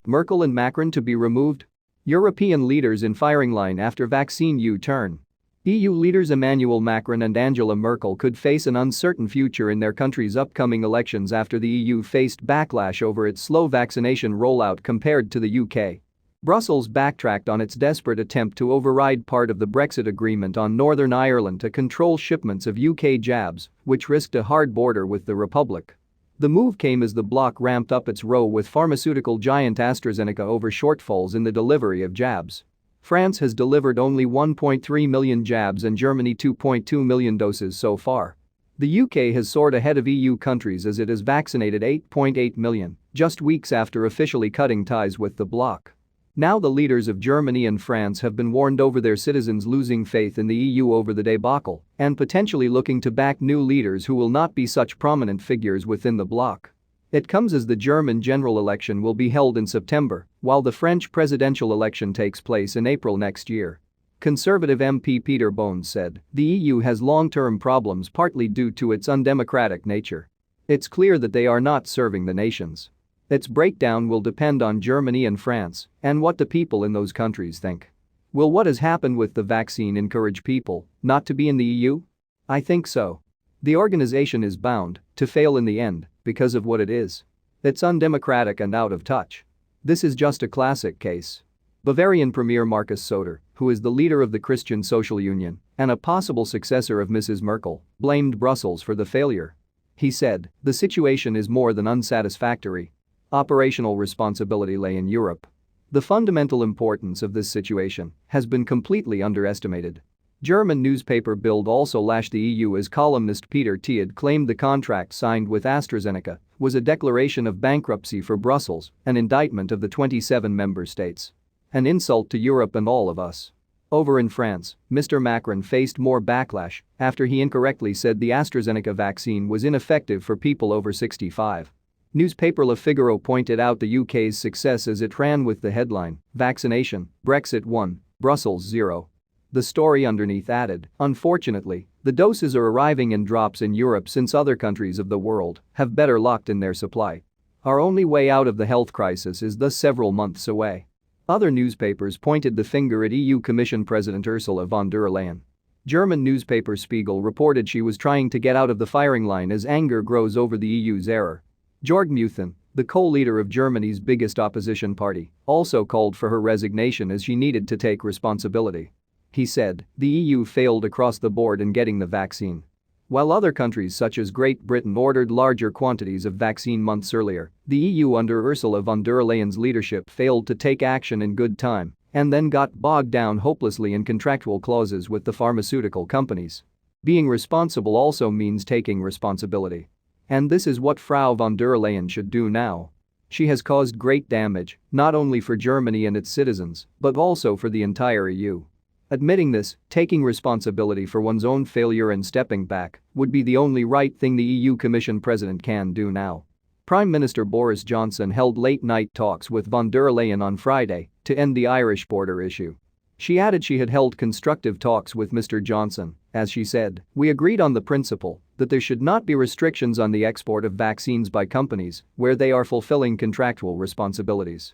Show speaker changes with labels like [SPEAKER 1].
[SPEAKER 1] Merkel and Macron to be removed? European leaders in firing line after vaccine U-turn. EU leaders Emmanuel Macron and Angela Merkel could face an uncertain future in their country's upcoming elections after the EU faced backlash over its slow vaccination rollout compared to the UK. Brussels backtracked on its desperate attempt to override part of the Brexit agreement on Northern Ireland to control shipments of UK jabs, which risked a hard border with the Republic. The move came as the bloc ramped up its row with pharmaceutical giant AstraZeneca over shortfalls in the delivery of jabs. France has delivered only 1.3 million jabs and Germany 2.2 million doses so far. The UK has soared ahead of EU countries as it has vaccinated 8.8 million, just weeks after officially cutting ties with the bloc. Now the leaders of Germany and France have been warned over their citizens losing faith in the EU over the debacle and potentially looking to back new leaders who will not be such prominent figures within the bloc. It comes as the German general election will be held in September, while the French presidential election takes place in April next year. Conservative MP Peter Tiede said, "The EU has long-term problems partly due to its undemocratic nature. It's clear that they are not serving the nations. Its breakdown will depend on Germany and France and what the people in those countries think. Will what has happened with the vaccine encourage people not to be in the EU? I think so. The organization is bound to fail in the end because of what it is. It's undemocratic and out of touch. This is just a classic case." Bavarian Premier Markus Söder, who is the leader of the Christian Social Union and a possible successor of Mrs Merkel, blamed Brussels for the failure. He said, "The situation is more than unsatisfactory. Operational responsibility lay in Europe. The fundamental importance of this situation has been completely underestimated." German newspaper Bild also lashed the EU as columnist Peter Tiede claimed the contract signed with AstraZeneca was a declaration of bankruptcy for Brussels, an indictment of the 27 member states. An insult to Europe and all of us. Over in France, Mr Macron faced more backlash after he incorrectly said the AstraZeneca vaccine was ineffective for people over 65. Newspaper Figaro pointed out the UK's success as it ran with the headline, "Vaccination, Brexit 1, Brussels 0. The story underneath added, "Unfortunately, the doses are arriving in drops in Europe since other countries of the world have better locked in their supply. Our only way out of the health crisis is thus several months away." Other newspapers pointed the finger at EU Commission President Ursula von der Leyen. German newspaper Spiegel reported she was trying to get out of the firing line as anger grows over the EU's error. Jörg Meuthen, the co-leader of Germany's biggest opposition party, also called for her resignation as she needed to take responsibility. He said, "The EU failed across the board in getting the vaccine. While other countries such as Great Britain ordered larger quantities of vaccine months earlier, the EU under Ursula von der Leyen's leadership failed to take action in good time and then got bogged down hopelessly in contractual clauses with the pharmaceutical companies. Being responsible also means taking responsibility. And this is what Frau von der Leyen should do now. She has caused great damage, not only for Germany and its citizens, but also for the entire EU. Admitting this, taking responsibility for one's own failure and stepping back, would be the only right thing the EU Commission President can do now." Prime Minister Boris Johnson held late-night talks with von der Leyen on Friday to end the Irish border issue. She added she had held constructive talks with Mr. Johnson, as she said, "We agreed on the principle that there should not be restrictions on the export of vaccines by companies where they are fulfilling contractual responsibilities."